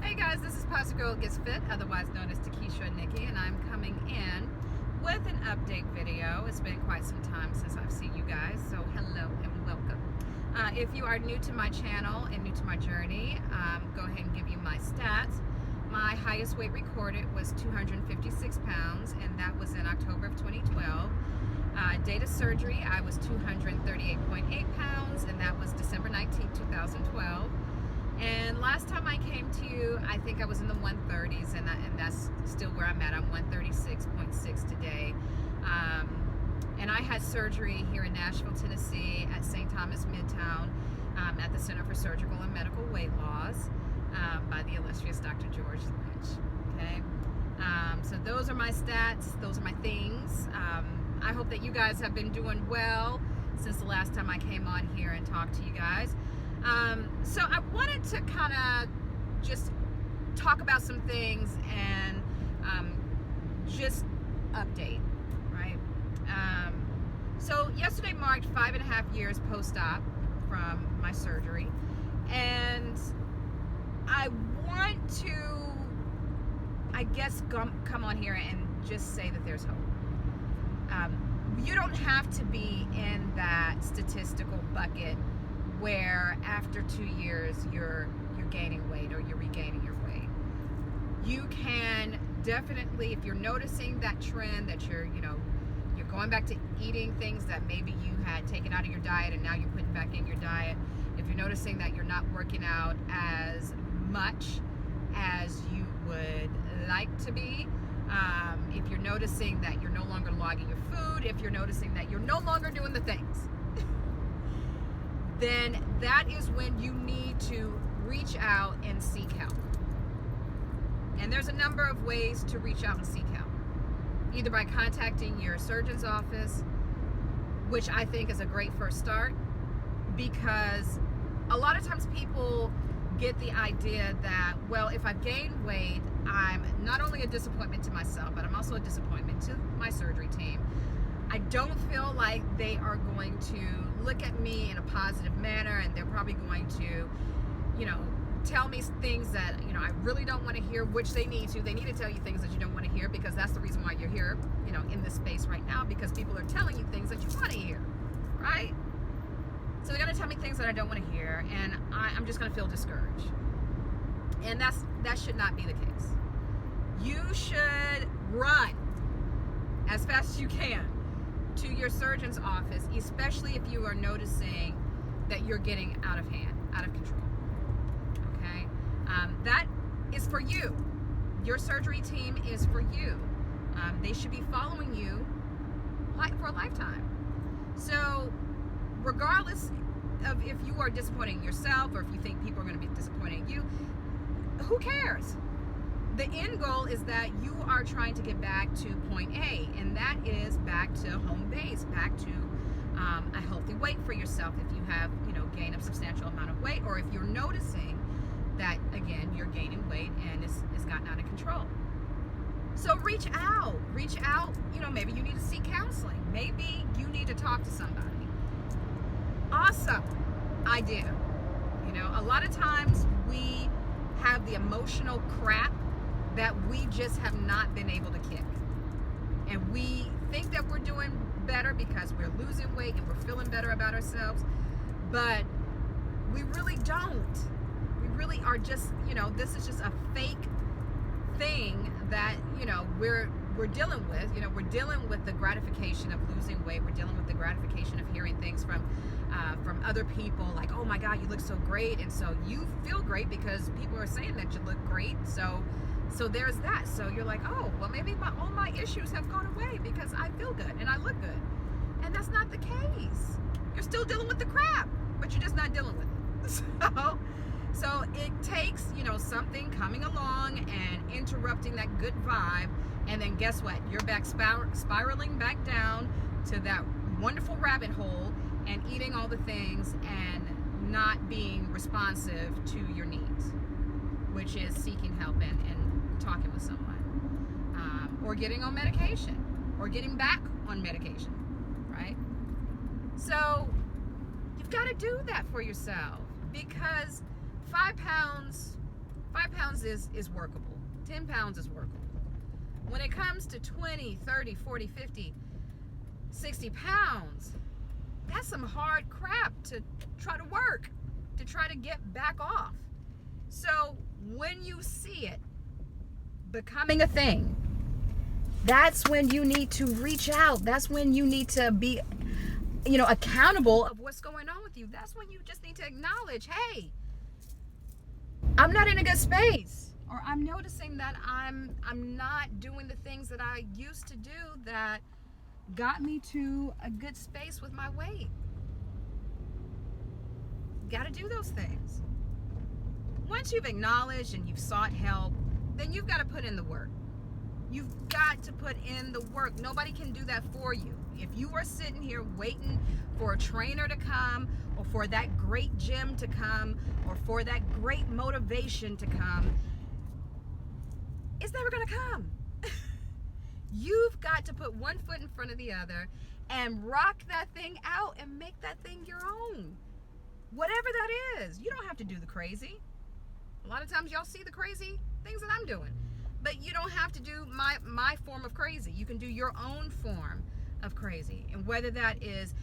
Hey guys, this is Pasta Girl Gets Fit, otherwise known as TaKesha.Nicole, and I'm coming in with an update video. It's been quite some time since I've seen you guys, so hello and welcome. If you are new to my channel and new to my journey, go ahead and give you my stats. My highest weight recorded was 256 pounds, and that was in October of 2012. Date of surgery, I was 238.8 pounds, and that was December 19, 2012. And last time I came to you, I think I was in the 130s, and that's still where I'm at. I'm 136.6 today. And I had surgery here in Nashville, Tennessee at St. Thomas Midtown at the Center for Surgical and Medical Weight Loss by the illustrious Dr. George Lynch. Okay, so those are my stats. Those are my things. I hope that you guys have been doing well since the last time I came on here and talked to you guys. So I wanted to kind of just talk about some things and just update, right? So yesterday marked 5.5 years post-op from my surgery, and I want to, I guess, come on here and just say that there's hope. You don't have to be in that statistical bucket where after 2 years you're gaining weight or you're regaining your weight. You can definitely, if you're noticing that trend that you're going back to eating things that maybe you had taken out of your diet and now you're putting back in your diet, if you're noticing that you're not working out as much as you would like to be, if you're noticing that you're no longer logging your food, if you're noticing that you're no longer doing the things, then that is when you need to reach out and seek help. And there's a number of ways to reach out and seek help. Either by contacting your surgeon's office, which I think is a great first start, because a lot of times people get the idea that, well, if I've gained weight, I'm not only a disappointment to myself, but I'm also a disappointment to my surgery team. I don't feel like they are going to look at me in a positive manner, and they're probably going to, tell me things that, I really don't want to hear, which they need to. They need to tell you things that you don't want to hear, because that's the reason why you're here, in this space right now, because people are telling you things that you want to hear, right? So they're going to tell me things that I don't want to hear, and I'm just going to feel discouraged. And that should not be the case. You should run as fast as you can to your surgeon's office, especially if you are noticing that you're getting out of hand, out of control. Okay? That is for you. Your surgery team is for you. They should be following you for a lifetime. So regardless of if you are disappointing yourself or if you think people are going to be disappointing you, who cares? The end goal is that you are trying to get back to point A, and that is back to home base, back to a healthy weight for yourself if you have, gained a substantial amount of weight, or if you're noticing that, again, you're gaining weight and it's gotten out of control. So reach out, maybe you need to seek counseling. Maybe you need to talk to somebody. Awesome idea. A lot of times we have the emotional crap that we just have not been able to kick. And we think that we're doing better because we're losing weight and we're feeling better about ourselves, but we really don't. We really are just, this is just a fake thing that, we're dealing with. We're dealing with the gratification of losing weight. We're dealing with the gratification of hearing things from other people like, oh my God, you look so great. And so you feel great because people are saying that you look great. So there's that. So you're like, oh, well, maybe all my issues have gone away because I feel good and I look good. And that's not the case. You're still dealing with the crap, but you're just not dealing with it. So it takes, something coming along and interrupting that good vibe. And then guess what? You're back spiraling back down to that wonderful rabbit hole and eating all the things and not being responsive to your needs, which is seeking help and talking with someone, or getting on medication, or getting back on medication, right? So you've got to do that for yourself, because 5 pounds pounds is workable. 10 pounds is workable. When it comes to 20, 30, 40, 50, 60 pounds, that's some hard crap to try to work, to try to get back off. So when you see it becoming a thing, that's when you need to reach out. That's when you need to be, accountable of what's going on with you. That's when you just need to acknowledge, hey, I'm not in a good space, or I'm noticing that I'm not doing the things that I used to do that got me to a good space with my weight. Got to do those things. Once you've acknowledged and you've sought help, then you've got to put in the work. You've got to put in the work. Nobody can do that for you. If you are sitting here waiting for a trainer to come, or for that great gym to come, or for that great motivation to come, it's never going to come. You've got to put one foot in front of the other and rock that thing out and make that thing your own. Whatever that is. You don't have to do the crazy. A lot of times y'all see the crazy things that I'm doing. But you don't have to do my form of crazy. You can do your own form of crazy. And whether that is,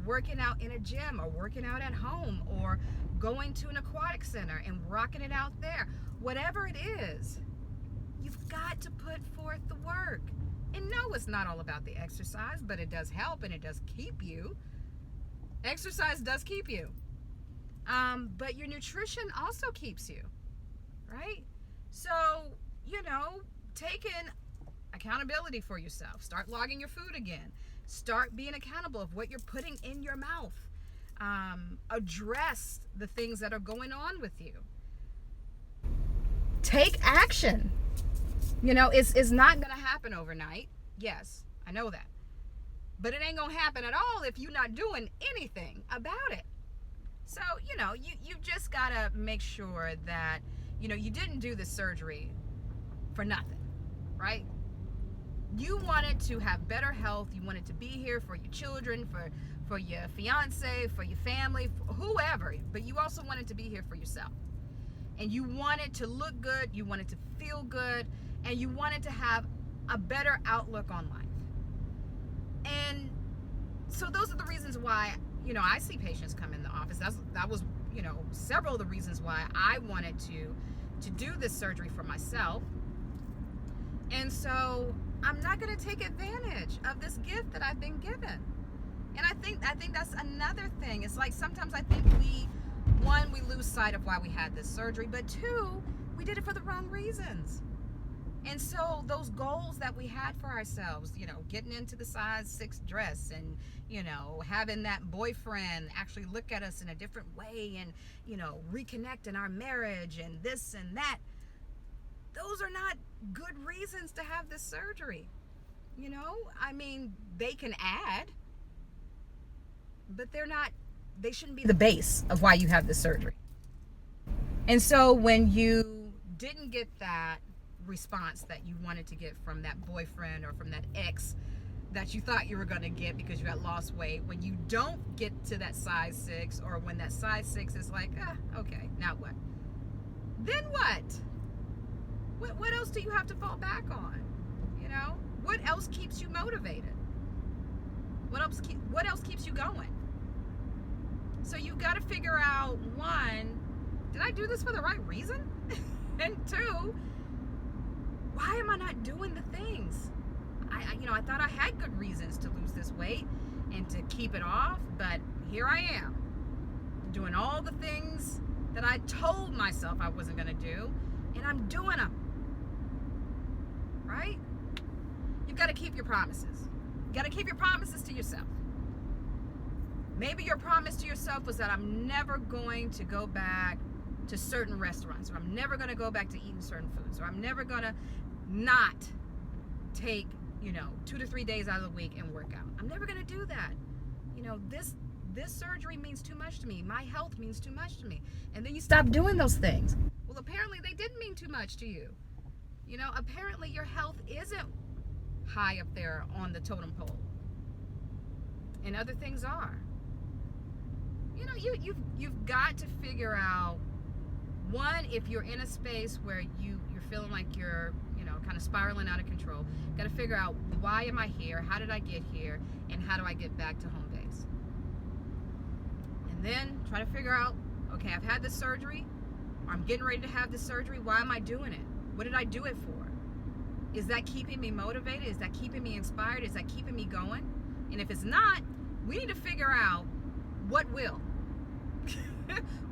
working out in a gym, or working out at home, or going to an aquatic center and rocking it out there. Whatever it is, you've got to put forth the work. And no, it's not all about the exercise, but it does help and it does keep you. Exercise does keep you. But your nutrition also keeps you, right? So, taking accountability for yourself. Start logging your food again. Start being accountable of what you're putting in your mouth. Address the things that are going on with you. Take action. It's not going to happen overnight. Yes, I know that. But it ain't going to happen at all if you're not doing anything about it. So, you've just got to make sure that, you didn't do the surgery for nothing, right? You wanted to have better health. You wanted to be here for your children, for your fiance, for your family, for whoever. But you also wanted to be here for yourself. And you wanted to look good. You wanted to feel good. And you wanted to have a better outlook on life. And so those are the reasons why, I see patients come in the office. That was, several of the reasons why I wanted to do this surgery for myself. And so I'm not going to take advantage of this gift that I've been given. And I think that's another thing. It's like sometimes I think we lose sight of why we had this surgery, but two, we did it for the wrong reasons. And so those goals that we had for ourselves, getting into the size 6 dress and, having that boyfriend actually look at us in a different way and, reconnect in our marriage and this and that. Those are not good reasons to have this surgery. They can add, but they shouldn't be the base of why you have this surgery. And so when you didn't get that response that you wanted to get from that boyfriend or from that ex that you thought you were going to get because you had lost weight, when you don't get to that size 6, or when that size 6 is like, okay, now what? Then what? What else do you have to fall back on? What else keeps you motivated? What else keeps you going? So you got to figure out, one, did I do this for the right reason? And two, why am I not doing the things? I thought I had good reasons to lose this weight and to keep it off, but here I am doing all the things that I told myself I wasn't going to do, and I'm doing them. Right? You've got to keep your promises. You got to keep your promises to yourself. Maybe your promise to yourself was that I'm never going to go back to certain restaurants, or I'm never going to go back to eating certain foods, or I'm never going to not take, 2 to 3 days out of the week and work out. I'm never going to do that. This surgery means too much to me. My health means too much to me. And then you stop doing those things. Well, apparently they didn't mean too much to you. Apparently your health isn't high up there on the totem pole. And other things are. You've got to figure out One, if you're in a space where you're feeling like you're, kind of spiraling out of control, got to figure out, why am I here? How did I get here? And how do I get back to home base? And then try to figure out, okay, I've had this surgery. I'm getting ready to have this surgery. Why am I doing it? What did I do it for? Is that keeping me motivated? Is that keeping me inspired? Is that keeping me going? And if it's not, we need to figure out what will.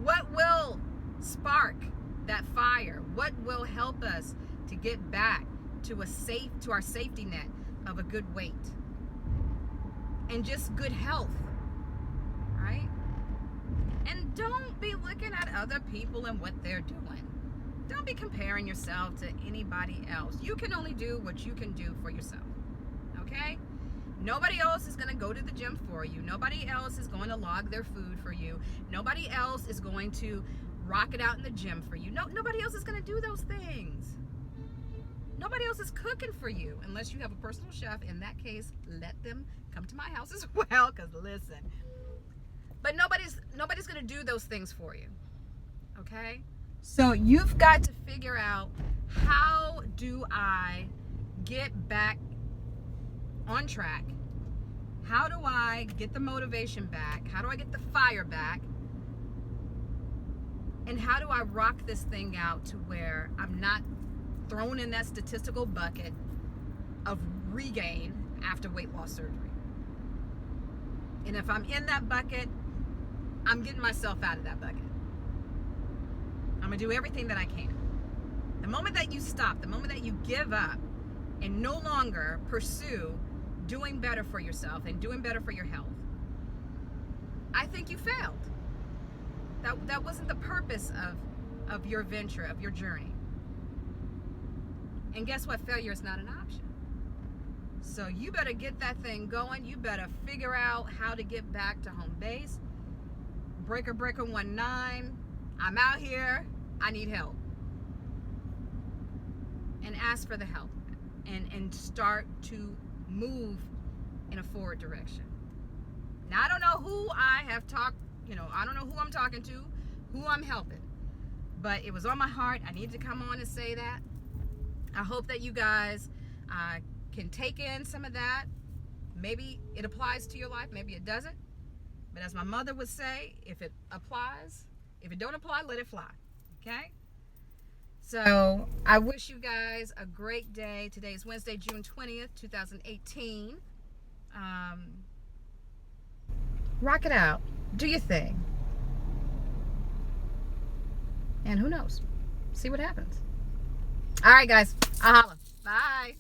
What will spark that fire? What will help us to get back to our safety net of a good weight and just good health, right? And don't be looking at other people and what they're doing. Don't be comparing yourself to anybody else. You can only do what you can do for yourself, okay? Nobody else is going to go to the gym for you. Nobody else is going to log their food for you. Nobody else is going to rock it out in the gym for you. Nobody else is going to do those things. Nobody else is cooking for you unless you have a personal chef. In that case, let them come to my house as well, because listen. But nobody's going to do those things for you, okay? So you've got to figure out, how do I get back on track? How do I get the motivation back? How do I get the fire back? And how do I rock this thing out to where I'm not thrown in that statistical bucket of regain after weight loss surgery? And if I'm in that bucket, I'm getting myself out of that bucket. I'm gonna do everything that I can. The moment that you stop, the moment that you give up and no longer pursue doing better for yourself and doing better for your health, I think you failed. That wasn't the purpose of your venture, of your journey. And guess what? Failure is not an option. So you better get that thing going. You better figure out how to get back to home base. Breaker 19, I'm out here. I need help. And ask for the help. And start to move in a forward direction. Now, I don't know who I have talked, I don't know who I'm talking to, who I'm helping. But it was on my heart. I needed to come on and say that. I hope that you guys can take in some of that. Maybe it applies to your life, maybe it doesn't. But as my mother would say, if it applies, if it don't apply, let it fly. Okay? So I wish you guys a great day. Today is Wednesday, June 20th, 2018. Rock it out. Do your thing. And who knows? See what happens. All right, guys. I'll holla. Bye.